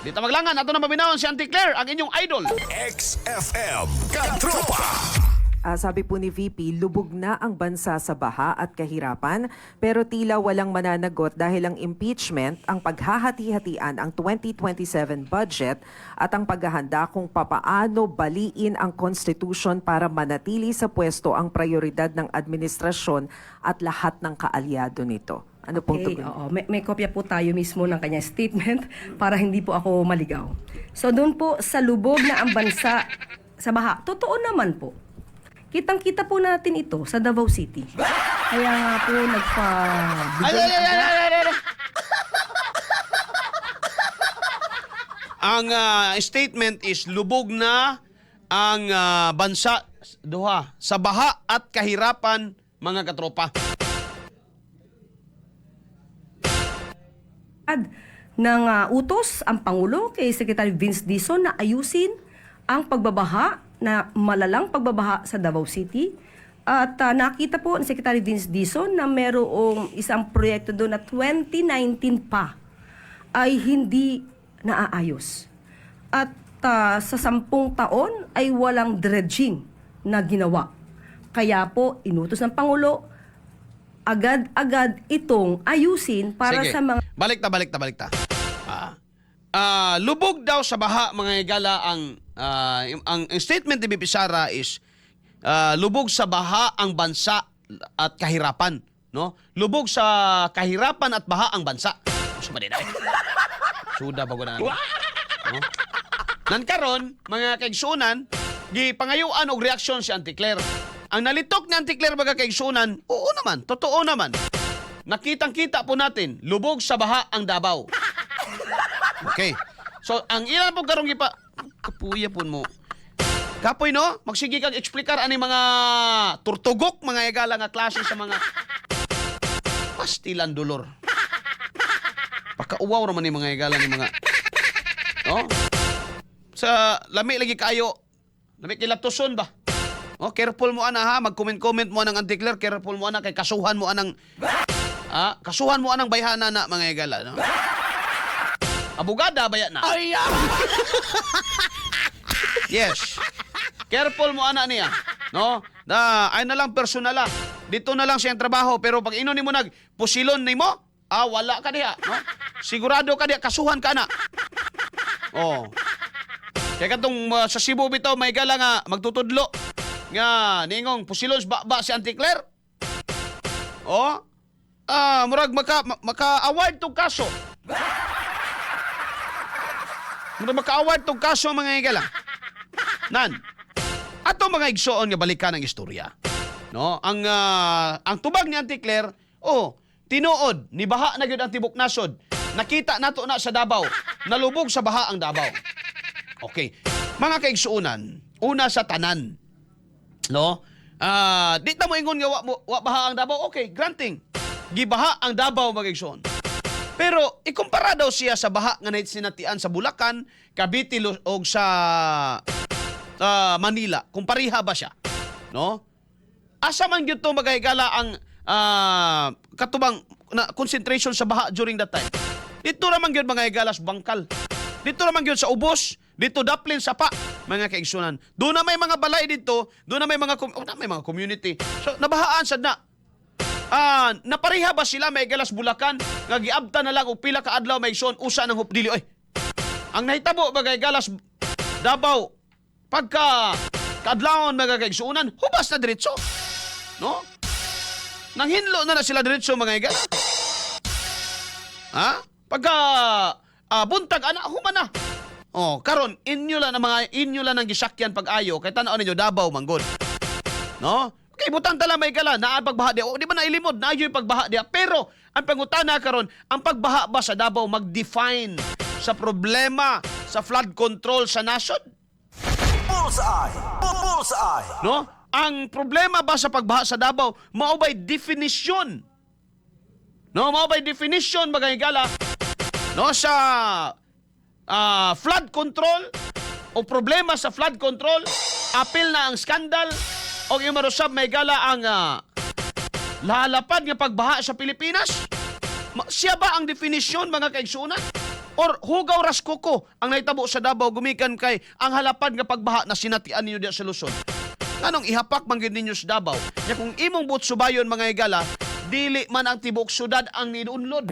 Dito maglangan, ato na mabinawon si Auntie Claire, ang inyong idol. XFM Katropa. Sabi po ni VP, lubog na ang bansa sa baha at kahirapan, pero tila walang mananagot dahil ang impeachment, ang paghahati-hatian ang 2027 budget at ang paghahanda kung papaano baliin ang Constitution para manatili sa pwesto ang prioridad ng administrasyon at lahat ng kaalyado nito. Ano pong Okay, tugon? oo. May kopya po tayo mismo ng kanyang statement para hindi po ako maligaw. So doon po sa lubog na ang bansa sa baha, totoo naman po. Kitang-kita po natin ito sa Davao City. Kaya nga po Ang statement is lubog na ang bansa duha sa baha at kahirapan, mga katropa. ng utos ang Pangulo kay Secretary Vince Dizon na ayusin ang pagbabaha na malalang pagbabaha sa Davao City. At nakita po ni Secretary Vince Dizon na merong isang proyekto doon na 2019 pa ay hindi naaayos. At sa 10 taon ay walang dredging na ginawa. Kaya po inutos ng Pangulo agad-agad itong ayusin para Sige. sa mga Balik ta. Lubog daw sa baha, mga higala, ang statement ni BP Sara is lubog sa baha ang bansa at kahirapan, no? Lubog sa kahirapan at baha ang bansa. Suda ba din? Suda ba na? No? Nankaron, mga kaigsunan, gipangayuan og reaksyon si Auntie Claire. Ang nalitok ni Auntie Claire mga kaigsunan, oo naman, totoo naman. Nakitang-kita po natin, lubog sa baha ang Davao. Okay. So, ang ilan po karong gipa... Kapuya po mo. Kapoy, no? Magsige kang eksplikar ani mga turtugok, mga higala nga klase sa mga pastilan dolor. Pakauwaw naman ni mga higala ni mga... No? Sa lami lagi kayo, lami kilatuson ba? Oh, careful mo ana ha, mag-comment mo anang Auntie Claire, careful mo ana kay kasuhan mo anang kasuhan mo anang bayhana na mga higala, no? Abogada baya na. Yes. Careful mo ana niya, no? Ay na lang personala. Dito na lang siyang trabaho, pero pag ino nimo nag pusilon nimo, wala ka diha, no? Sigurado ka diha kasuhan ka na. Oh. Kaya katong sa Cebu bitaw may gala nga magtutudlo nga ningong pusilon ba si Auntie Claire. Oh. Murag maka-award tong kaso. Murag maka-award tong kaso mga higala. Nan. Ato mga igsoon nga balikan ang istorya. No, ang tubag ni Auntie Claire, tinuod ni baha na gyud ang tibok nasod. Nakita nato na sa Davao, nalubog sa baha ang Davao. Okay. Mga kaigsuunan, una sa tanan. No? Di ta mo ingon nga wa baha ang Davao. Okay, granting. Gibaha ang Davao mga kaigsuon. Pero ikumpara daw siya sa baha nga sinatian sa Bulacan, Cavite o sa Manila. Kumpariha ba siya? No? Asa man gyud to magahigala ang katubang na concentration sa baha during that time. Dito naman gyud mga higalas bangkal. Dito naman gyud sa Ubos, dito Daplin sa pa, mga kaigsunan. Doon na may mga balay dito, doon na may mga community. So nabahaan sad na. Napariha ba sila may galas Bulacan nga giabta na lang og pila ka adlaw may igsoon usa ng hupdili oy. Ang nahitabo bagay galas Davao pagka kaadlawon mga kaigsuunan, hubas na diretso. No? Nanghinlo na sila diretso mga higala. Pagka buntag ana human na. Karon inyo lang ang gisakyan pag-ayo kay tan-aw ninyo Davao manggod. No? Okay, butang tala may gala na pagbaha dia. Di ba nailimod na ayoy pagbaha dia. Pero ang pangutana karon, ang pagbaha ba sa Davao mag-define sa problema sa flood control sa nasod? Bullseye. Bullseye. No? Ang problema ba sa pagbaha sa Davao mao bay definition? No, mao bay definition mga higala. No, sa flood control o problema sa flood control, apil na ang skandal o yung marusab may gala ang lalapad nga pagbaha sa Pilipinas. Siya ba ang definisyon mga kaigsunan? Or hugaw ras kuko ang nahitabo sa Davao gumikan kay ang halapan nga pagbaha na sinatian ninyo diya sa Luzon. Anong ihapak man gid ninyo sa Davao? Nya kung imong buot subayon mga higala, dili man ang tibuok syudad ang niunlod.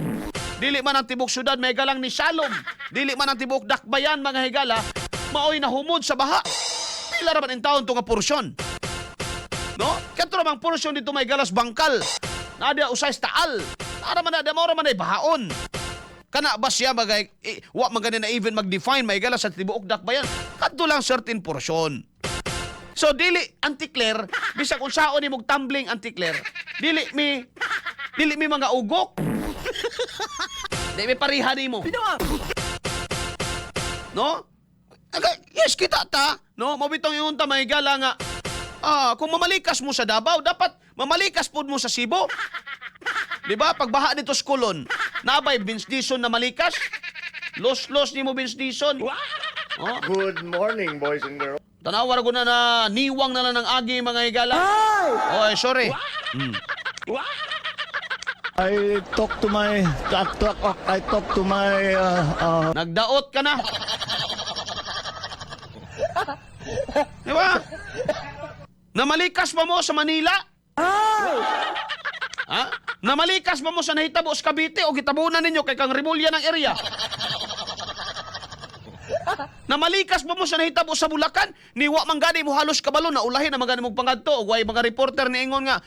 Dili man ang tibuok syudad may galang ni Salom. Dili man ang tibuok dakbayan mga higala, maoy nahumod sa baha. Pila ra man ang taon to nga porsyon. No? Kadto ra mang porsyon dito may galas bangkal. Nadia usay taal. Ara man na mo ra man ay bahaon. Kana ba siya magay wa man gani na even mag-define may galas sa tibuok dakbayan. Kadto lang certain portion. So dili anti-Claire, bisag kung saon ni mog tumbling anti-Claire, dili mi mga ugok. Dili mi pariha nimo. No? Yes kita ta, no? Mabitong yung ta may gala nga. Kung mamalikas mo sa Davao, dapat mamalikas pud mo sa Cebu. Di ba? Pagbaha dito sa Colon, nabay Vince Dizon na malikas. Los ni mo Vince Dizon. Oh, Good morning, boys and girls. tanawar ko na niwang na lang ng agi mga higala. Oy, sorry. I talk to my Nagdaot ka na. Di ba? Namalikas pa mo sa Manila? Ha? Namalikas pa mo sa nahitabo sa Cavite o gitabunan ninyo kay kang Rimulya ng area? Namalikas pa mo sa nahitabo sa Bulacan? Niwa man gani mo halos kabalo na ulahin na magani mong pangadto o way mga reporter ni ingon nga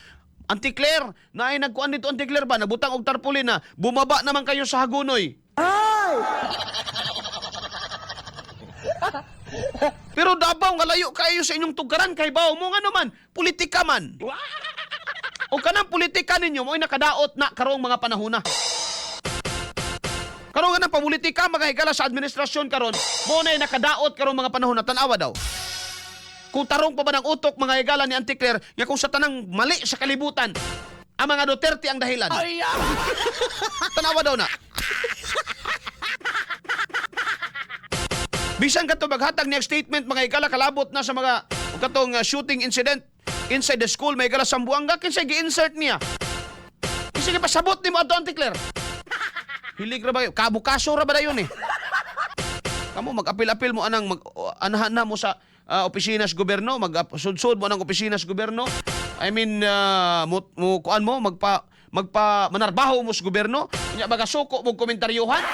anti-Claire, na ay nagkuan dito anti-Claire ba? Nabutang og tarpaulin na bumaba naman kayo sa Hagunoy. Pero Davao nga layo kayo sa inyong tugaran kay bawo mo nga naman, politika man. O kanang politika ninyo mo'y nakadaot na karong mga panahon na. Karong nga ng pamulitika magahigala sa administrasyon karon, mo na nakadaot karong mga panahon na tanawa daw. Kung tarong pa ba ng utok mga higala ni Anti-Claire, nga kung sa tanang mali sa kalibutan, ang mga Duterte ang dahilan. Tanawa daw na. Bisan ka to maghatag niya statement mga higala kalabot na sa mga katong shooting incident inside the school may higala Sambuanga kinsay gi-insert niya. Sige pasabot ni mo ato Anti-Claire. Hilig ra ba yun? Kabukaso ra ba na yun eh? Kamu mag-apil-apil mo anang anahan na mo sa opisina sa gobyerno, mag-sudsud mo anang opisina sa gobyerno. I mean, kuan mo, manarbaho mo sa gobyerno. Kanya magasuko mo komentaryuhan.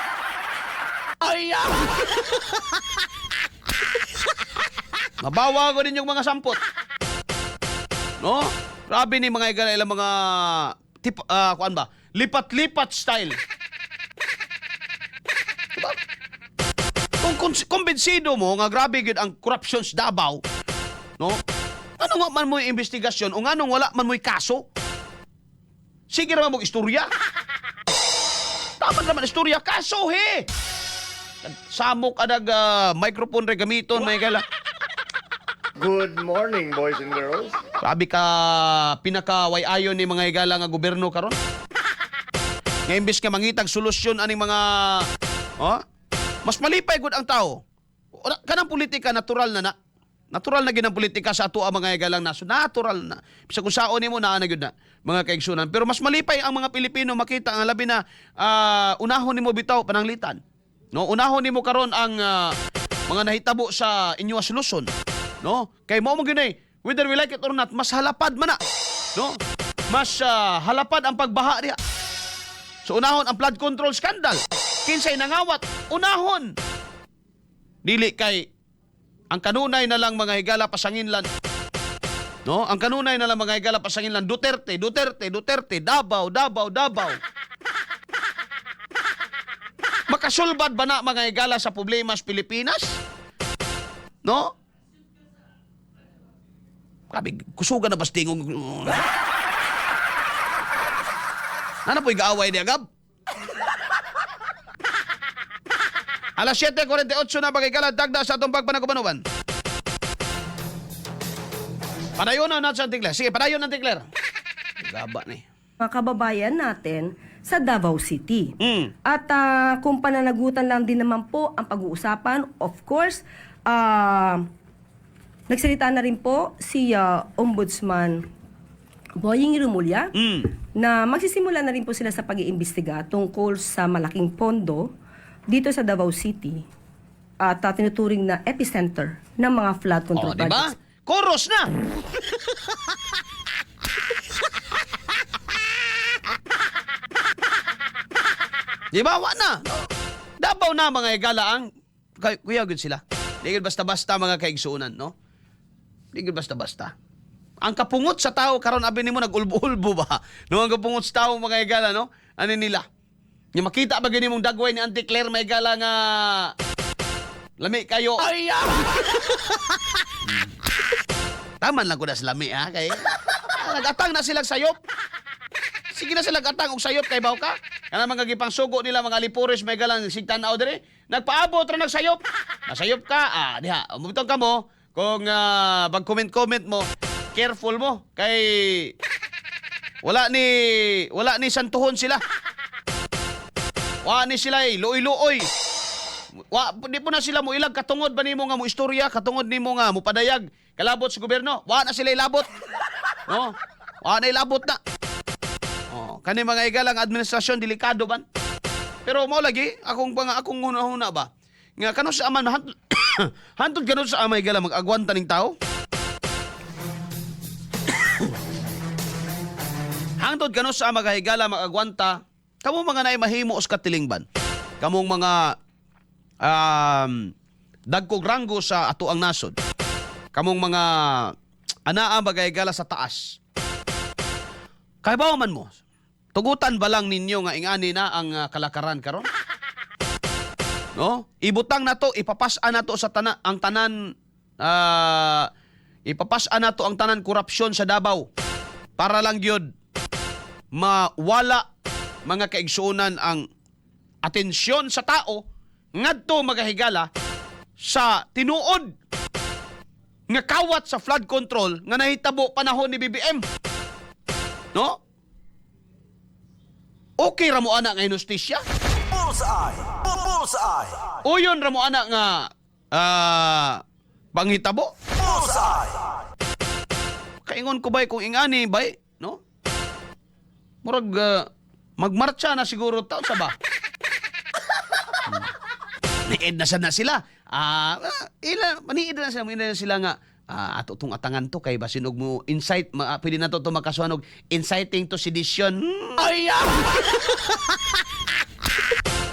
Mabawa ko din yung mga sampot. No? Grabe ni mga igala ilang mga kuan ba? Lipat-lipat style. Diba? Kung kumbinsido mo nga grabe gid ang corruption sa Davao, no? Ano nga man mo yung investigasyon o nga nung wala man mo yung kaso? Sige naman mo istorya. Tama naman istorya, kaso he. Samok adag microphone re gamiton may gala. Good morning, boys and girls. Sabi ka pinaka-way-ayon ni mga higala nga gobyerno karon. Nga imbis nga mangitag solusyon aning mga mas malipay gud ang tao. Kanang politika natural na. Natural na gid ang politika sa ato ang mga higalang naso. Natural na. Bisa kung saon nimo naa na gyud na mga kaigsunan. Pero mas malipay ang mga Pilipino makita ang labi na unahon nimo bitaw pananglitan. No, unahon nimo karon ang mga nahitabo sa inyo as Luzon. No? Kay mo gyud ay whether we like it or not, mas halapad man na. No? Mas halapad ang pagbaha diha. So unahon ang flood control scandal. Kinsay nangawat, unahon. Dili kay ang kanunay na lang mga higala pasanginlan. No? Ang kanunay na lang mga higala pasanginlan Duterte, Davao. Makasulbad ba na mga higala sa problema sa Pilipinas? No? Grabe, kusugan na bastingong. Ano po igaaway niya, Gab? Alas 7:48 na bagay dagda sa atong pagpanagubanuban. Padayon na natin sa Anti-Claire. Sige, padayon na Anti-Claire. Gaba na eh. Mga kababayan natin sa Davao City. Mm. At kung pananagutan lang din naman po ang pag-uusapan, of course, nagsalita na rin po si Ombudsman Boying Rimulya na magsisimula na rin po sila sa pag-iimbestiga tungkol sa malaking pondo dito sa Davao City at tinuturing na epicenter ng mga flood control Oh, di ba? projects. Chorus na. Di ba? Wa na. Dabaw na mga higala ang kuya gud sila. Di gud basta-basta mga kaigsuunan, no? Di gud basta-basta. Ang kapungot sa tao karon abi nimo nagulbo-ulbo ba? No, ang kapungot sa tao mga higala, no? Ano nila? Yung makita ba gani mong dagway ni Auntie Claire may higala nga lami kayo. Ay! Taman lang ko na sa lami, ha? Kay nagatang na silang sayop. Sige na sila gatang og sayop kay baw ka. Kana mga gipang sugo nila mga lipuris may galang sigtanaw dire. Nagpaabot ra nagsayop. Nasayop ka, diha. Umutong ka mo kung pag-comment mo, careful mo kay wala ni santuhon sila. Wa ni sila luoy-luoy. Di po na sila mo ilag katungod ba nimo nga mo istorya, katungod nimo nga mo padayag kalabot sa gobyerno. Wa na sila ilabot. No? Wa na ilabot na. Oh, kani mga igalang administrasyon delikado ban. Pero mo lagi akong huna ba. Nga kano sa aman hantod kanon sa amay gala mag-agwanta ning tao. Hantod kanon sa amay higala mag-agwanta kamo mga naay mahimo os katilingban. Kamong mga dagkog ranggo sa ato ang nasod. Kamong mga anaa magahigala sa taas. Kay ba man mo? Tugutan ba lang ninyo nga ingani na ang kalakaran karon? No? Ibutang na to, ipapasa na to sa ang tanan ipapasa na to ang tanan korupsyon sa Davao para lang gyud mawala mga kaigsuonan ang atensyon sa tao ngadto magahigala sa tinuod nga kawat sa flood control nga nahitabo panahon ni BBM. No? Okay ra mo ana nga inustisya? Bullseye! Bullseye! Uyon ra mo ana nga panghitabo? Bullseye! Kaingon ko bay kung ingani bay, no? Murag magmarcha na siguro taon sa ba? Niid na sana sila. Maniid na sila nga ato tong atangan to kay basin og mo insight pwede na to makasuhan og inciting to sedition. Ay!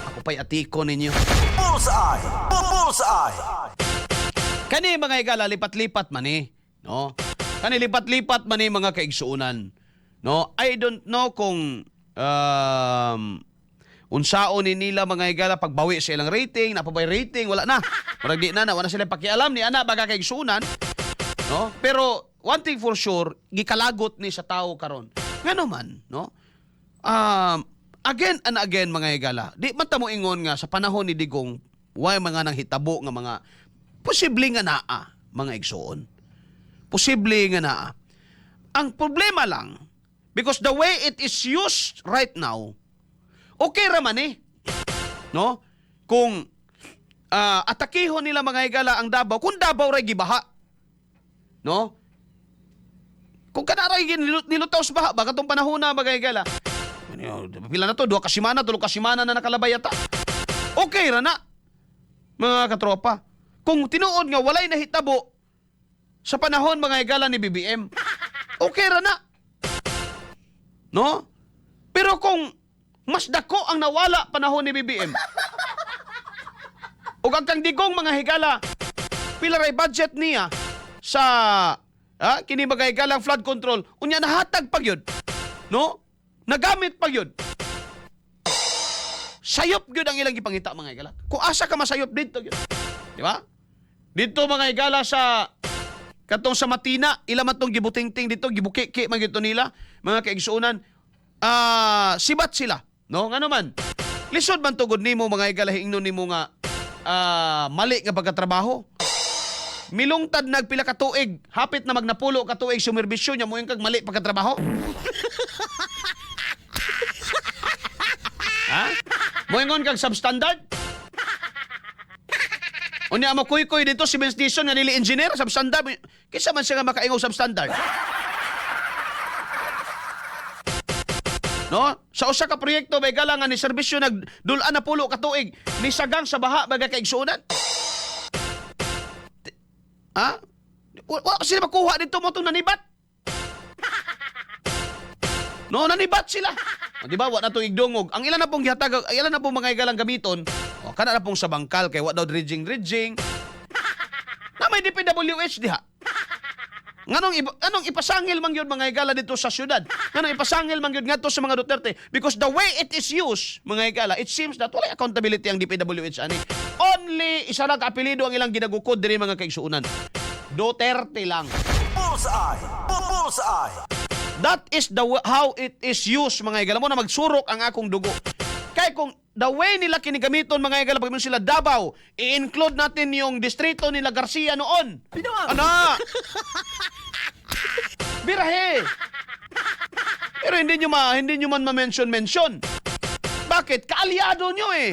Ako pa'y atiko ninyo. Bullseye! Bullseye! Kani mga higala lipat-lipat man no? Kani lipat-lipat man mga kaigsuunan. No? I don't know kung unsaon ni nila mga higala pagbawi sa ilang rating, napabay rating, wala na. Murag di na, wala sila pakialam ni ana baga kaigsuunan. No? Pero one thing for sure, gikalagot ni sa tao karon. Ngano man, no? Again and again mga higala. Di man ta mo ingon nga sa panahon ni Digong, way mga nanghitabo nga mga posible nga naa mga igsuon. Posible nga naa. Ang problema lang, because the way it is used right now, okay raman no? Kung atakihon nila mga higala ang Davao, kung Davao ray gibaha, no? Kung kanaray nilutaw sa baha, baka itong panahon na mga higala, pila na to, 2 kasimana, 3 kasimana na nakalabay ata. Okay ra na, mga katropa. Kung tinuod nga walay nahitabo sa panahon mga higala ni BBM, okay ra na. No? Pero kung mas dako ang nawala panahon ni BBM, o kang Digong mga higala, pila ray budget niya sa kini mga higalang flood control, unya nahatag pag yun. No? Nagamit pag yun. Sayop yun ang ilang ipangita mga higala. Kung asa ka masayop dito yun. Di ba? Dito mga higala sa katong sa Matina, ila man tong gibutingting dito, gibukiki man gito nila, mga kaigsuunan, sibat sila. No? Ngano man? Lisod man tugod nimo mga higala hingnon nimo nga mali nga pagkatrabaho. Milungtad nagpila ka tuig, hapit na magnapulo ka tuig sumerbisyo nya mo yung kag mali pagkatrabaho. Ha? Moingon kag substandard? Unya mo kuy-kuy dito si Vince Dizon nga nili engineer substandard. Kisa man siya nga makaingaw substandard. No? Sa usa ka proyekto may galangan ni serbisyo nagdulaan na pulo ka tuig ni sagang sa baha baga kaigsuonan. Ha? Wa sila makuha dito mo itong nanibat. No, nanibat sila. O, di ba, wa na itong igdungog. Ang ilan na pong gihatag, ilan na pong mga igalang gamiton, o, kana na pong sa bangkal, kay wa daw dredging. Na may DPWH diha. Nganong ipasangil man yun mga higala dito sa syudad? Nganong ipasangil man yun ngadto sa mga Duterte? Because the way it is used, mga higala, it seems that wala accountability ang DPWH ani. Only isa lang kaapelido ang ilang ginagukod diri mga kaigsuunan. Duterte lang. Bullseye. Bullseye. That is how it is used, mga higala. Mo na magsurok ang akong dugo. Kaya kung the way nila kinigamiton, mga higala, pag sila Davao, i-include natin yung distrito nila Garcia noon. Ana! Birahe! Pero hindi nyo man ma-mention. Bakit? Kaalyado nyo eh.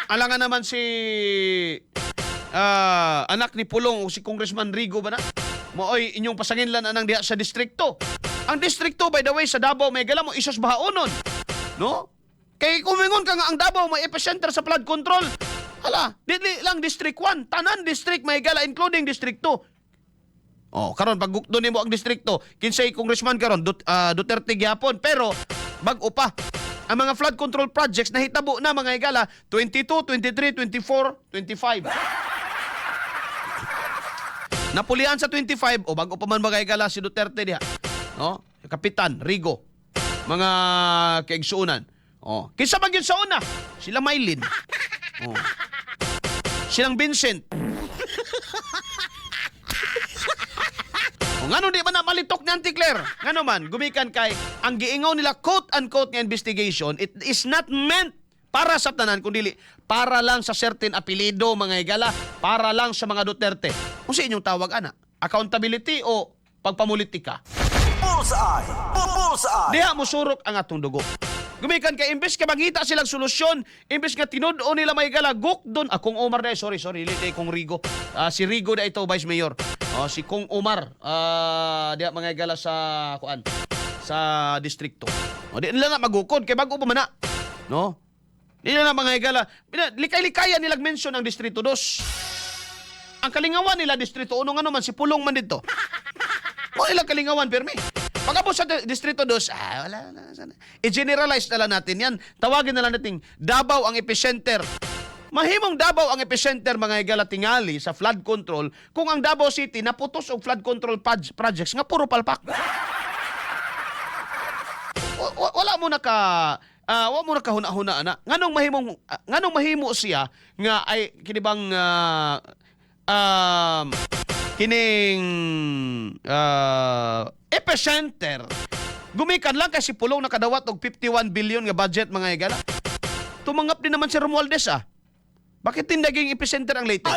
Alangan naman si anak ni Pulong o si Congressman Rigo ba na? Mooy inyong pasanginlan anang diha sa distrikto. Ang distrikto, by the way, sa Davao, may gala mo isas bahaonon. No? Kay kumingon ka nga ang Davao, may epicenter sa flood control. Hala, dili lang District 1. Tanan district may gala, including District 2. Oh, karon pag doon mo ang distrikto, kinsay congressman karon Duterte gyapon, pero bag-o pa. Ang mga flood control projects nahitabo na mga higala 22, 23, 24, 25. Napulian sa 25 o bago pa man mga higala si Duterte diha. No? Kapitan Rigo. Mga kaigsuunan. Oh, kinsa man gyud sa una? Sila Maylin. Oh. Silang Vincent. Ngano di ba na malitok ni Auntie Claire? Ngano man, gumikan kay ang giingaw nila quote-unquote nga investigation, it is not meant para sa tanan, kundi para lang sa certain apelido, mga higala, para lang sa mga Duterte. Kung sa inyong tawag, ana? Accountability o pagpamulitika? Bullseye. Bullseye. Diha mo surok ang atong dugo. Gumikan kay imbes ka mangita silang solusyon, imbes nga tinud-o nila may galagok doon. Kung Omar na, sorry, hindi kung Rigo. Si Rigo na ito, Vice Mayor. Si Kung Omar, diha mga gala sa kuan, sa distrikto. Di nila na magukod kay bago pa man na. No? Di nila na mga gala. Likay-likayan nilang mention ang distrito 2. Ang kalingawan nila distrito 1 ano man si Pulong man dito. O ilang kalingawan permi. Pagkapos sa Distrito 2, wala na. I-generalize na lang natin yan. Tawagin na lang natin, Davao ang epicenter. Mahimong Davao ang epicenter, mga higala tingali sa flood control, kung ang Davao City naputos og flood control projects nga puro palpak. Wala mo na kahuna-huna na. Nganong mahimo siya nga ay kinibang kining epicenter. Gumikan lang kasi Pulong nakadawat og 51 billion nga budget, mga higala. Tumangap din naman si Romualdez Bakit tindaging epicenter ang Leyte?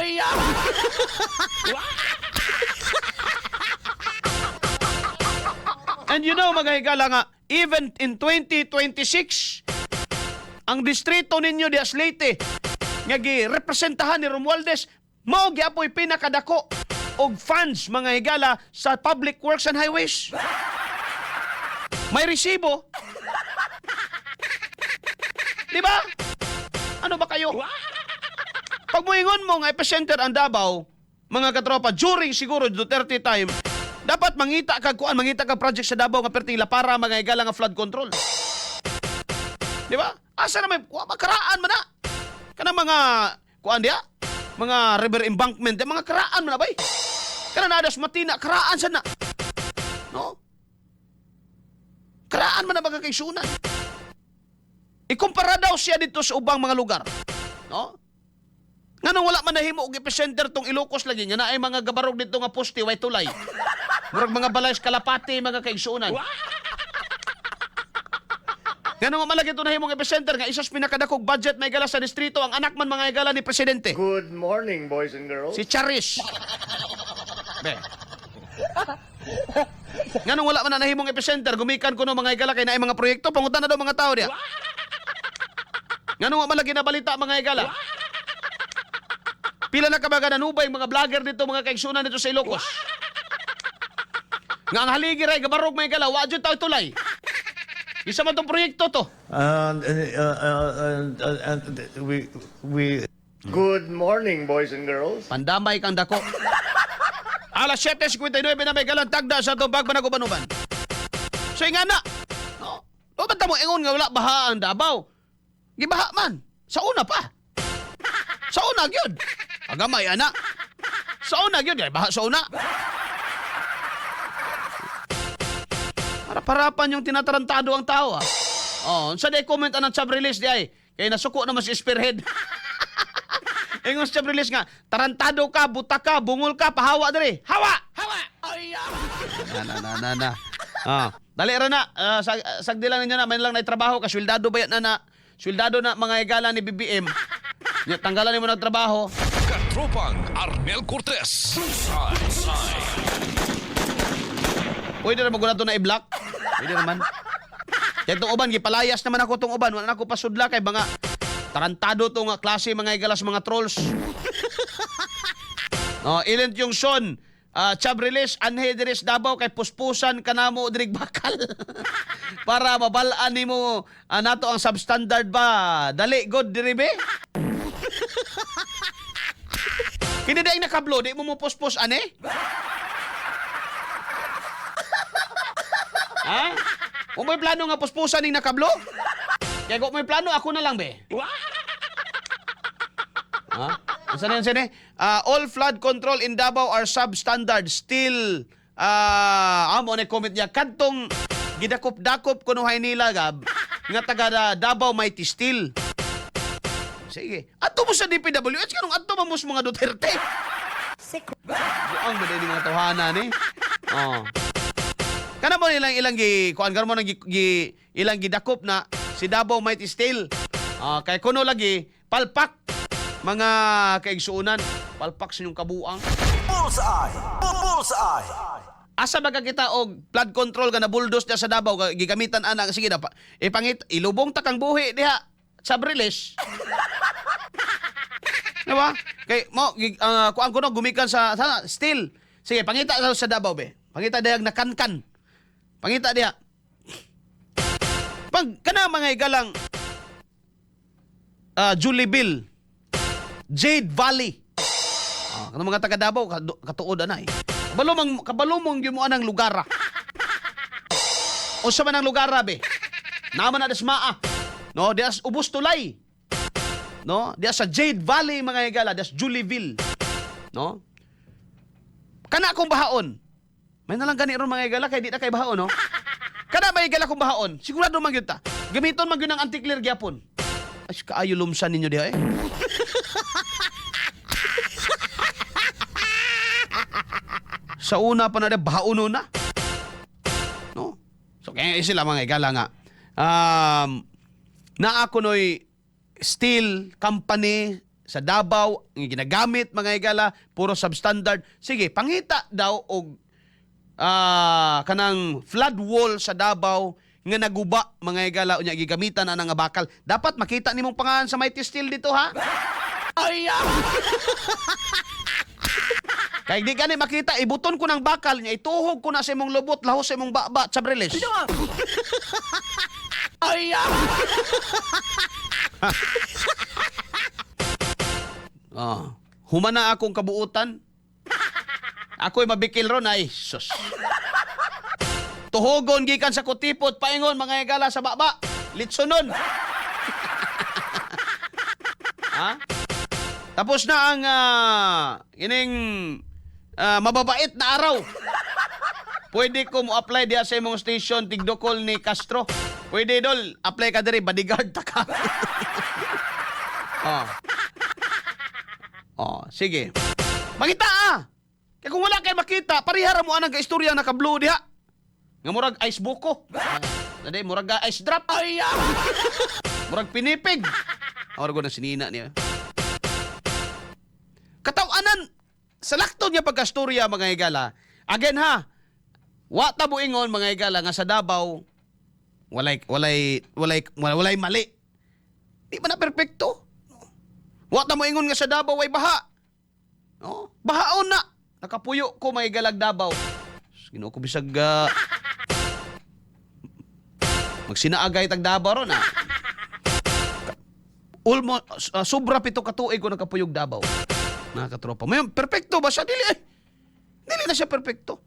And you know, mga higala nga, even in 2026, ang distrito ninyo di as Leyte, nga gi-representahan ni Romualdez, mao gyapoy pinakadako og funds, mga higala, sa public works and highways. May resibo. Di ba? Ano ba kayo? Pag muingon mo nga epicenter ang Davao, mga katropa, during siguro Duterte time, dapat mangita ka project sa Davao nga pertila para mga higala nga flood control. Di ba? Asa na may makaraan man na. Kana mga kuan dia, mga river embankment, mga karaan man na bay. Kana nadas matina, karaan sana. No? Karaan man na mga kaigsuunan. Ikumpara daw siya dito sa ubang mga lugar. No? Nganong wala man nahimo og epicenter tong Ilocos lagi nga naay mga gabarog dito nga poste way tulay. Murag mga balay sa Kalapati, mga kaigsuunan. Nganong malagi ito nahimong epicenter nga isas pinakadakog budget may gala sa distrito ang anak man mga igala ni presidente. Good morning, boys and girls. Si Charis. Be. Nganong wala man na nahimong epicenter gumikan kuno mga igala kay naay mga proyekto pangutan na daw mga tao diha. Nganong wa man lagi nabalita mga igala. Pila na kabaga nanubay mga vlogger dito, mga kaigsunan dito sa Ilocos. Nga ang haligi ray gabarog may gala, wa jud tayo tulay. Isa man tong proyekto to. We. Good morning, boys and girls. Pandamay kang dako. Alas 7:59 na may galang tagda sa tubag managuban-uban. So nga na. No. O ba't mo ingon nga wala baha ang Davao? Gibaha man. Sa una pa. Sa una gyud. Agamay ana. Sa una gyud, baha sa una. Para-parapan yung tinatarantado ang tao. Oh, sa day comment anang sub release di ay. Kay nasuko na mas spearhead. Ingon sa release nga, tarantado ka, buta ka, bungol ka, pahawa diri. Hawa! Hawa! Ay, na. Dali ra na. Sagdi lang ninyo na, may lang na trabaho ka, swildado bayat na. Swildado na mga higala ni BBM. Tanggalan mo ng trabaho. Katropang Arnel Cortez. Pwede na maguna to na i-block. Pwede naman. Kaya itong uban, gipalayas naman ako itong uban. Wala na ako pasudla kay mga tarantado itong klase mga igalas mga trolls. No, ilent yung son. Chab release, anhe diris Davao kay puspusan ka na mo dirig bakal. Para mabalaan ni mo nato ang substandard ba. Dali, god diri be. Kini daing nakablo, di mo puspus ane? Ha? Kung may plano nga puspusan ning nakablo? Kaya kung may plano, ako na lang, be. Ha? Saan yan, sine? All flood control in Davao are substandard. Still, mo na comment niya, kadtong gidakop-dakop kunuhay nila, gab, nga taga Davao mighty still. Sige. Ato mo sa DPWH, kanong ato mo sa mga Duterte. Ang ba din mga tahanan, eh? Oh. Kana mo ilang kuan mo nang ilang gidakop na si Davao might still. Kay kuno lagi palpak mga kaigsuunan, palpak sa inyong kabuang. Bullseye. Bullseye. Asa baga kita og flood control ka na bulldoze diha sa Davao gigamitan ana sige na ipangit ilubong ta kang buhi diha sa Briles. Diba? Kay mo kuan kuno gumikan sa still. Sige pangita sa Davao be. Pangita diha nakankan. Pangita diya. Pag kana mga igalang Julieville, Jade Valley. Kana mga taga Davao katuod na eh. Kabalo mong gimuan ang lugar. O sa man ang lugar be. Naman na desmaa. No, dias ubos tulay. No, dias sa Jade Valley mga igala, dias Julieville. No? Kana akong bahaon. May nalang gani ron mga igala kay di na kay bahaon, no? Kada may igala kong bahaon, sigurado man gyud ta. Gamiton man gyud ng anti-clear gyapon. Ay kaayo lumsan ninyo diha eh. Sa una pa na bahaon na. No? So kaya sila mga igala nga. Na ako noy steel company sa Davao, ang ginagamit mga igala, puro substandard. Sige, pangita daw og kanang flood wall sa Davao nga naguba mga igala unya gigamitan na nga bakal. Dapat makita nimong pangalan sa mighty steel dito ha. Ay! Kay di gani makita ibuton ko ng bakal niya ituhog ko na sa imong lubot lahos sa imong baba sa Briles. Ay! Humana akong kabuutan. Ako'y mabikil ron ay sus. Tuhogon gikan sa kutipot paingon mga igala sa baba. Litsonon. Ha? Tapos na ang ining mababait na araw. Pwede ko mo apply diya sa imong station tigdokol ni Castro. Pwede dol, apply ka diri bodyguard ta ka. Sige. Makita Kaya kung wala kayo makita, parihara mo anang ka-istorya na ka-blue diha. Nga murag ice buko. Dade, murag ice drop. Ay! Murag pinipig. Murag ko na sinina niya. Katawanan, sa lakto niya pagka-istorya mga igala. Again ha, wata buingon mga igala nga sa Davao, walay mali. Di ba na perfecto? Wata mo ingon nga sa Davao ay baha. No? Bahaon na. Nakapuyo ko may galag Davao. Ginoo ko bisag magsinaagay tag Davao ron Almost sobra pito ka tuig ko nakapuyog Davao. Mga katropa. May perpekto ba siya? Dili na siya perpekto.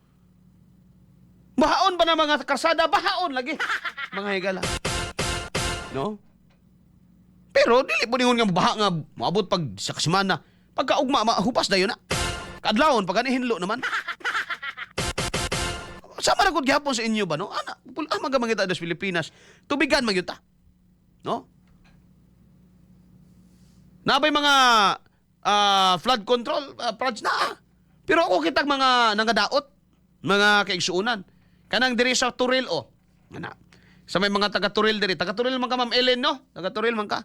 Bahaon ba na mga karsada? Bahaon lagi. Mga higala. No? Pero dili po ningon nga baha nga maabot pag sa kasimana. Pagkaugma hupas dayon na. Kadlawon pag hinlo naman. Sama na gud gihapon sa inyo ba no? Ana, magamangita das Pilipinas. Tubigan magyuta. No? Nabay mga flood control projects na. Pero ako kitag mga nangadaot, mga kaigsuunan. Kanang diri sa Turil Ana. Sa may mga taga Turil diri, taga Turil man ka Ma'am Ellen no? Taga Turil man ka.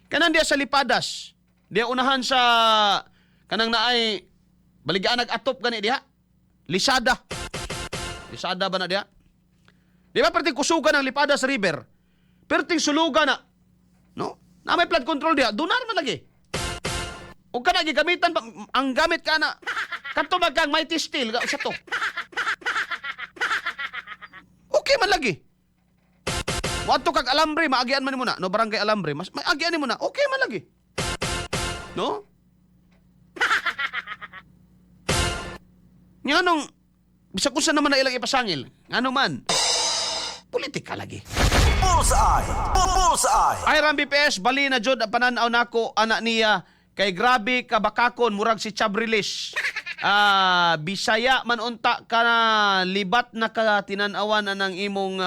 Kanang diya sa Lipadas. Diya unahan sa kanang naay baligaan nag-atop gani diha. Lisada ba na diha? Di ba perting kusugan ng Lipadas River? Perting sulugan na. No? Na may flood control diha, dunar man lagi. O ka na gigamitan ang gamit ka na kanto magkang mighty steel sa to. Okay man lagi. Wato kag alambre, maagian man nimo na, no barangay alambre, mas maagian nimo na, okay man lagi. No? Nganong bisag usa naman na ilang ipasangil. Ngano man? Politika lagi. Bullseye! Bullseye! Ay ram BPS bali na jud ang pananaw nako anak niya kay grabe kabakakon murag si Chabrilis. Bisaya man unta ka na libat na ka tinan-awan ng imong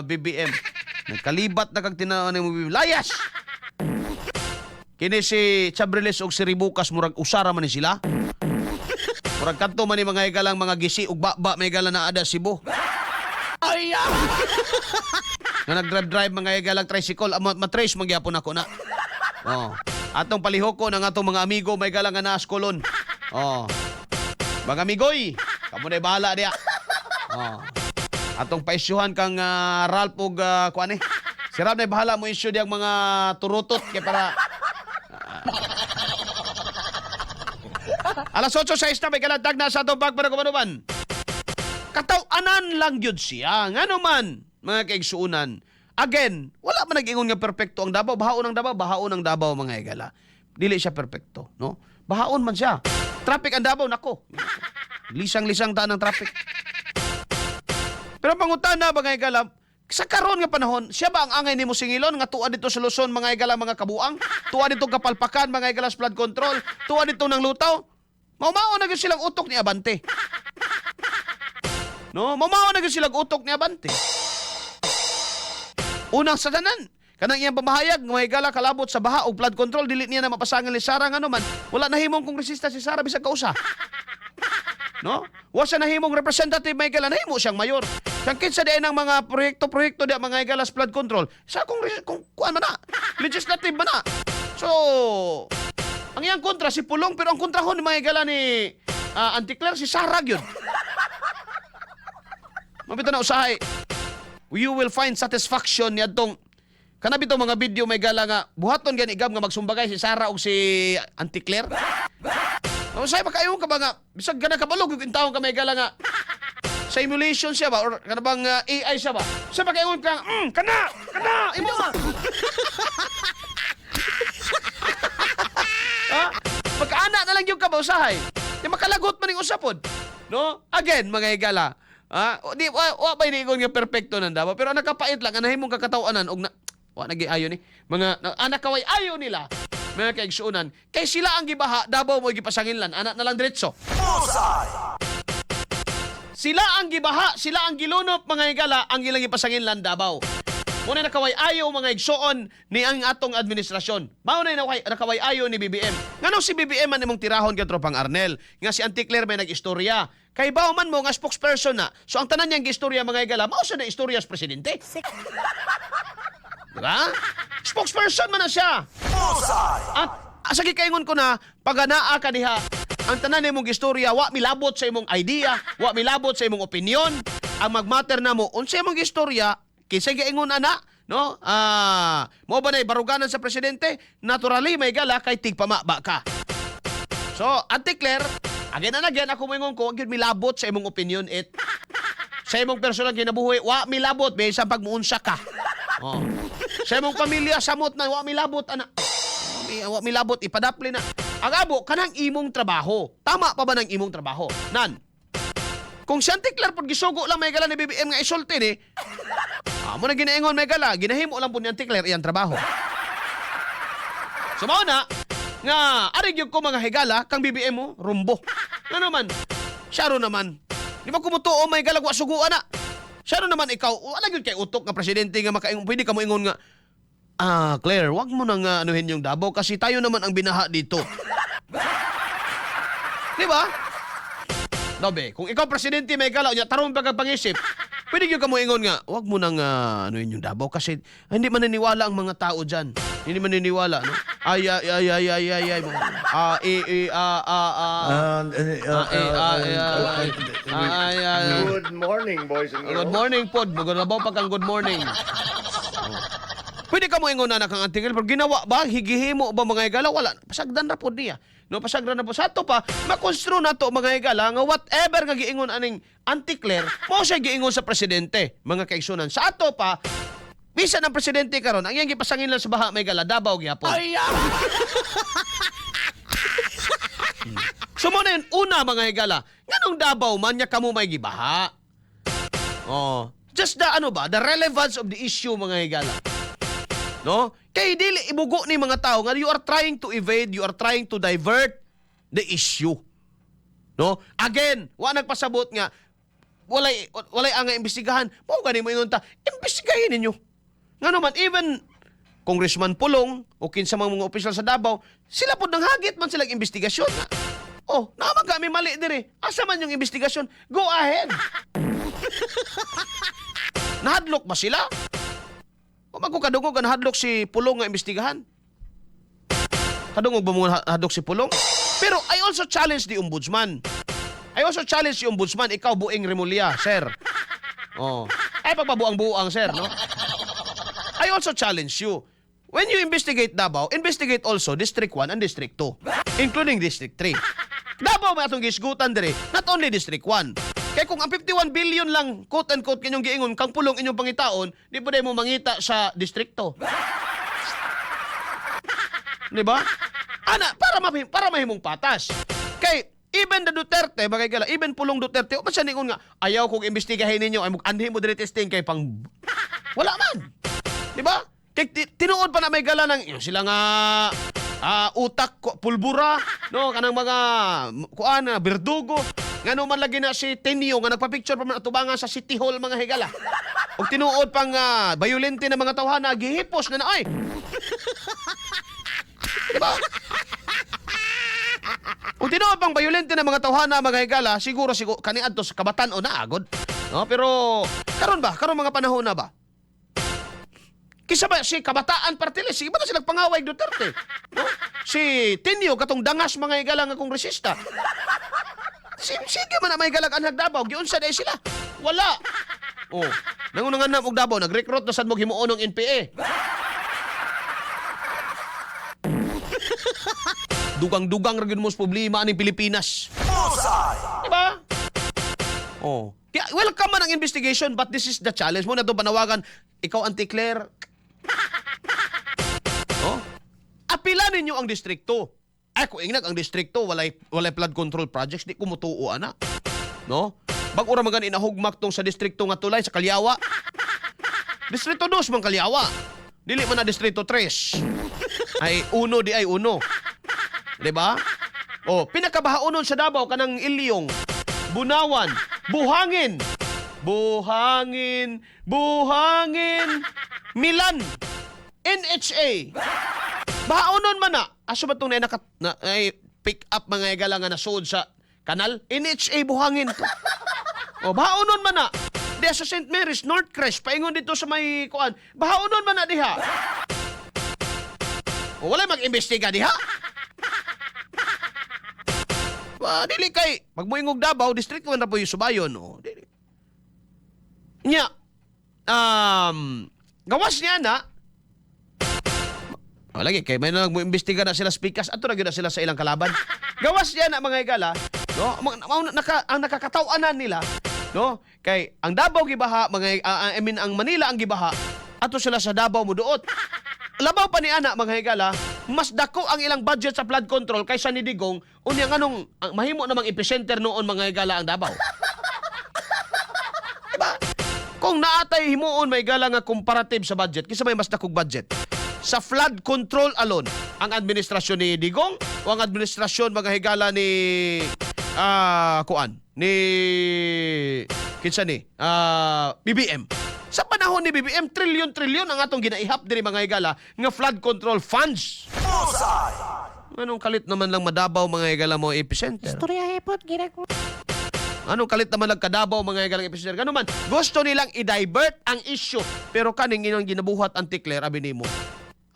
BBM. Nagkalibat na kag tinan-awan ng imong BBM. Layas. Kini si Chabrilis og si Ribukas murag usara man ni sila. Murag kanto man ni mga higalang mga gisi ug baba may higala na ada Cebu. Ay! Nga nag-drive mga higalang tricycle, matrace magyapon ako na. Oh. Atong palihoko ng atong mga amigo may galang nga naas kolon. Oh. Mga amigoy, kamo na bahala diya. Oh. Atong paisyuhan kang Ralph og kuan eh. Si Ralph na bahala mo issue diyang mga turutot kay para Alas 8:06 na may kalatag na sa atong pagpanagumanuman. Kataw-anan lang yun siya. Nga naman, mga kaigsuunan. Again, wala man nag-ingon nga perpekto ang Davao. Bahaon ang Davao, mga higala. Dili siya perpekto, no? Bahaon man siya. Traffic ang Davao, nako. Lisang-lisang taan ng traffic. Pero pangutana, mga higala, sa karon nga panahon, siya ba ang angay ni mo singilon nga tuwa dito sa Luzon, mga higala, mga kabuang? Tuwa dito kapalpakan, mga higala, flood control? Tuwa dito ng lutaw? Maumao na silang utok ni Abante. No, maumao na silang utok ni Abante. Unang sadanan, kanang iyang pamahayag, mga higala kalabot sa baha o flood control, dili niya na mapasangan ni Sara nga naman. Wala nahimong kongresista si Sara bisag kausa. No? Wa siya nahimong representative, mga higala, nahimo siyang mayor. Sangkit sa diyan ng mga proyekto di mga higala sa flood control. Sa kung kuan man na, legislative man na. So, ang iyang kontra si Pulong, pero ang kontrahon ni mga higala ni Anticler si Sara gyud. Mabito na usahay. You will find satisfaction ni adtong kanab itong mga video may gala nga buhaton gani igam nga magsumbagay si Sara og si Anticler. Usahay makaayong ka ba nga bisag gana kabalog yung tawo ka may gala nga sa emulation siya ba or kanabang AI siya ba? Sa makaayong ka kana imo. Ha? Pagkaana na lang yung ka ba usahay? Di makalagot man ning usapod. No? Again, mga higala. Di wa ba iniingon nga perpekto nan Davao pero nakapait lang anahin mong kakatawanan og wa nagiayo ni mga anak kaway ayo nila mga kaigsuunan kay sila ang gibaha Davao mo gipasanginlan anak na lang diretso. Bullseye! Sila ang gibaha, sila ang gilunop mga higala ang ilang gipasanginlan Davao. Muna nakaway ayo mga igsuon ni ang atong administrasyon. Mao na nakaway ayo ni BBM. Ngano si BBM man imong tirahon ka tropang Arnel nga si Anticler may nag-istorya. Kay bao man mo nga spokesperson na. So ang tanan niyang istorya mga higala, mao sa na istorya sa presidente. Diba? Spokesperson man na siya. Bullseye! At asagi kaingon ko na paganaa ka diha. Ang tanan nimong istorya wa milabot sa imong idea, wa milabot sa imong opinion. Ang magmatter na mo unsa imong istorya kinsa giingon ana, no? Mo ba nay baruganan sa presidente? Naturally may gala kay tigpamaba ka. So, Anticler, again and again ako moingon ko, gyud milabot sa imong opinion Sa imong personal kinabuhi, wa milabot bisan pag muunsa ka. Oh. Sa imong pamilya samot na wa milabot ana. Wa milabot ipadapli na. Ang abo kanang imong trabaho. Tama pa ba ng imong trabaho? Nan. Kung si Antiklar pag gisugo lang may gala ni BBM nga isulti ni. Amo na ginaingon may gala, ginahimo lang po ni Antiklar iyang trabaho. So mao na nga ari gyud ko mga higala kang BBM mo rumbo. Nga naman. Syaro naman. Di ba kumutuo may galagwa suguan na? Syaro naman ikaw, wala gyud kay utok nga presidente nga makaingon, pwede ka mo ingon nga, Claire, wag mo nang anuhin yung Davao kasi tayo naman ang binaha dito. Di ba? Dobe, kung ikaw presidente may galaw niya, tarong pagkapangisip, pwede gyud ka mo ingon nga, wag mo nang anuhin yung Davao kasi hindi maniniwala ang mga tao diyan. Hindi maniniwala, no? Ay. Good morning, boys and girls. Good morning, pod. Magulabaw pa kang good morning. Pwede ka mo ingon na kang Antiklar, pero ginawa ba? Higihimo ba mga igala? Wala. Pasagdan na po niya. No, pasagdan na po. Sa to pa, makonstru na to mga igala nga whatever nga giingon aning Antiklar, mo siya giingon sa presidente, mga kaigsunan. Sa ato pa, bisan ang presidente karon, ang iyang gipasangin lang sa baha may gala, Davao gyapon. So mo na yun, una mga higala, nganong Davao man niya kamo may gibaha? Oh, just the the relevance of the issue mga higala. No? Kay dili ibugo ni mga tao nga you are trying to evade, you are trying to divert the issue. No? Again, wa nagpasabot nga walay ang imbestigahan. Mao gani mo ingon ta, imbestigahin ninyo. Nga naman even Congressman Pulong o kinsa mga opisyal sa Davao, sila pod nang hagit man silang investigasyon. Oh, naman kami mali diri. Asa man yung investigasyon? Go ahead. Nahadlok ba sila? O magkukadungog ang hadlok si Pulong nga imbestigahan? Kadungog ba mo hadlok si Pulong? Pero I also challenge the ombudsman. I also challenge the ombudsman. Ikaw, Buing Remulla, sir. Oh. Ay, pagpabuang-buang, sir, no? I also challenge you. When you investigate Davao, investigate also District 1 and District 2, including District 3. Davao may atong gisgutan dire, not only District 1. Kaya kung ang 51 billion lang, quote-unquote, kinyong giingon, kang Pulong inyong pangitaon, di pa mo mangita sa distrikto. Di ba? Ana, para mahimong patas. Kay, even the Duterte, magagala, even Pulong Duterte, o man siya ningon nga, ayaw kong imbestigahin ninyo, ay anhin mo dire testing kay pang... Wala man. Di ba? Kay tinuod pa na may gala ng sila nga utak, pulbura, no, kanang mga kuan, berdugo. Ngano man lagi na si Tenyo nga nagpa-picture pa man atubangan sa City Hall mga higala. Og tinuod pang violente na mga tawhana gihipos na ay. Diba? Og tinuod pang violente na mga tawhana mga higala, siguro kaniadto sa Kabatan-o na agod. No, pero karon mga panahon na ba? Kisa ba si Kabataan Partilis, sige ba na silang pangaway Duterte? No? Si Tenyo katong dangas mga higala nga kongresista. Sige man na may galag ang Davao, giunsa day sila. Wala. Oh, nangunangan na og Davao, nag-recruit na sad mo himuon ng NPA. Dugang-dugang ra gyud mo sa problema aning Pilipinas. Bullseye! Diba? Oh. Kaya welcome man ang investigation, but this is the challenge mo na to panawagan. Ikaw, Antiklar. Oh? Apila ninyo ang distrikto. Ay, kung ingnak ang distrikto, walay flood control projects, di kumutuo, ana. No? Bag-ura magan inahugmak tong sa distrikto nga tulay, sa Kalyawa. Distrito 2 man Kalyawa. Dili man na distrito 3. Ay, 1 di ay 1. Diba? O, pinakabahaonon sa Davao, kanang Ilyong, Bunawan, Buhangin, Milan, NHA. Bahaonon man na. Aso ba itong pick up mga igala nga nasud sa kanal? NHA Buhangin. O, bahaonon man na. Diya sa St. Mary's, Northcrest, paingon dito sa may kuan. Bahaonon man na diha. O, wala mag-imbestiga diha. Dili kay, magmuingog Davao, district man na po yung Subayon. O, dili. Nya, gawas niya na, lagi, kay may nag-imbestiga na sila speakers, ato na na sila sa ilang kalaban. Gawas niya na mga igala, no? Ang nakakatawanan nila, No? Kay ang Davao gibaha, ang Manila ang gibaha, ato sila sa Davao mo duot. Labaw pa ni ana mga higala, mas dako ang ilang budget sa flood control kaysa ni Digong, unya nganong mahimo namang epicenter noon mga higala ang Davao. Diba? Kung naatay himuon may gala nga comparative sa budget, kisa may mas dakong budget. Sa flood control alone, ang administrasyon ni Digong o ang administrasyon mga higala ni BBM. Sa panahon ni BBM, trilyon-trilyon ang atong ginaihap diri mga higala nga flood control funds. Bullseye. Anong kalit naman lang madabaw mga higala mo epicenter? Istorya hepot, ginagawa. Anong kalit naman lang kadabaw mga higala epicenter? Ganun man, gusto nilang i-divert ang issue. Pero kaning inang ginabuhat ang Tikler, abi nimo.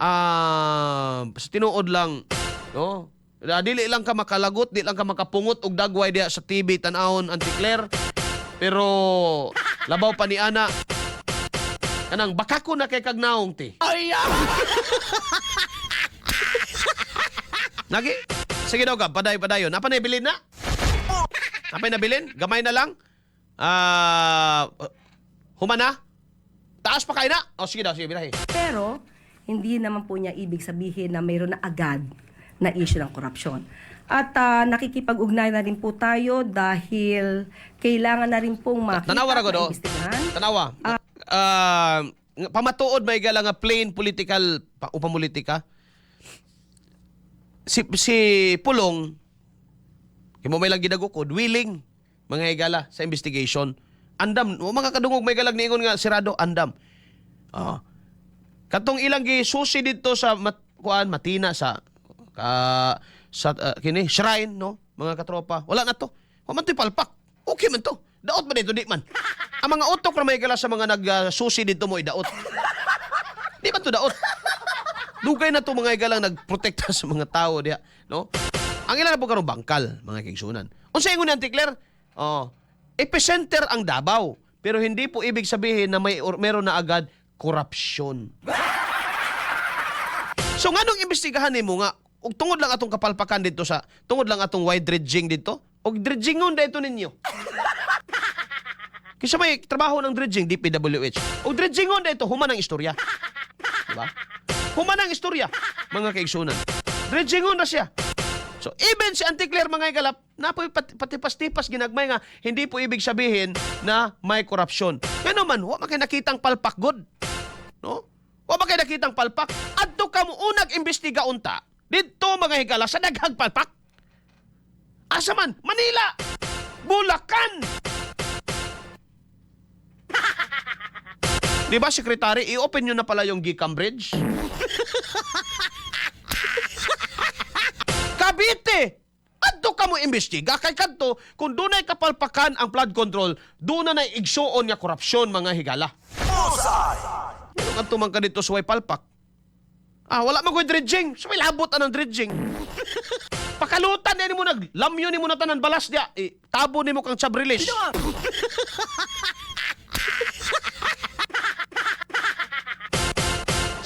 Sa tinuod lang, no? Dili lang ka makalagot, di lang ka makapungot og dagway diha sa TV tan-awon ang Tikler. Pero labaw pa ni ana. Kanang baka ko na kay kagnaong ti. Nagi? Sige daw ka, paday-padayon. Napa na ibilin na? Napa na bilin? Gamay na lang? Humana? Taas pa kayo na? O sige daw, sige, birahe. Pero, hindi naman po niya ibig sabihin na mayroon na agad na issue ng korupsyon. At nakikipag-ugnay na rin po tayo dahil kailangan na rin pong makita Tanawa ra ko do. imbestigahan. Tanawa. Pamatuod may gala nga plain political upamulitika. Si Pulong kimo may lang gidagukod willing mga higala sa investigation. Andam, mga kadungog may galag niingon nga sirado andam. Katong ilang gisusi dito sa Matina sa kini shrine no mga katropa. Wala na to. Wa man to'y palpak. Okay man to. Daot man dito di man. Ang mga utok na may gala sa mga nagsusi dito mo idaot. Di man to daot. Dugay na to mga igalang nagprotekta sa mga tao diha, no? Ang ilan na po karong bangkal, mga kigsunan. Unsa ingon ni Antikler? Epicenter ang Davao, pero hindi po ibig sabihin na meron na agad korupsyon. So nganong imbestigahan nimo nga ug tungod lang atong kapalpakan dito tungod lang atong wide dredging dito, og dredgingon dito ninyo. Kisa may trabaho ng dredging DPWH. Og dredgingon dito human ang istorya. Diba? Human ang istorya, mga kaigsunan. Dredgingon na siya. So, even si Antikler, mga ikalap, napoy patipas-tipas ginagmay nga, hindi po ibig sabihin na may korupsyon. Kaya man, huwag makay nakitang palpak god. No? Huwag makay nakitang palpak. Adto ka mo unag imbestiga unta, dito mga higala, sa daghang palpak. Asa man? Manila! Bulacan! Di ba, Secretary, i-open nyo na pala yung Gicam Bridge? Cavite! Adto ka mo imbestiga kay kadto kung dunay kapalpakan ang flood control, doon na igsuon nga korupsyon mga higala. Bullseye. Kadto man ka dito sa way palpak. Wala man ko'y dredging. So may labot anang dredging. Pakalutan din mo naglamyo ni mo na tanan balas dia. Tabo ni mo kang sabrilis.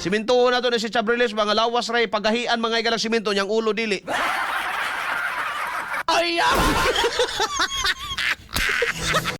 Siminto na to na si Chabriles, mga lawas ray, pagahian mga igalang siminto, niyang ulo dili. Ay!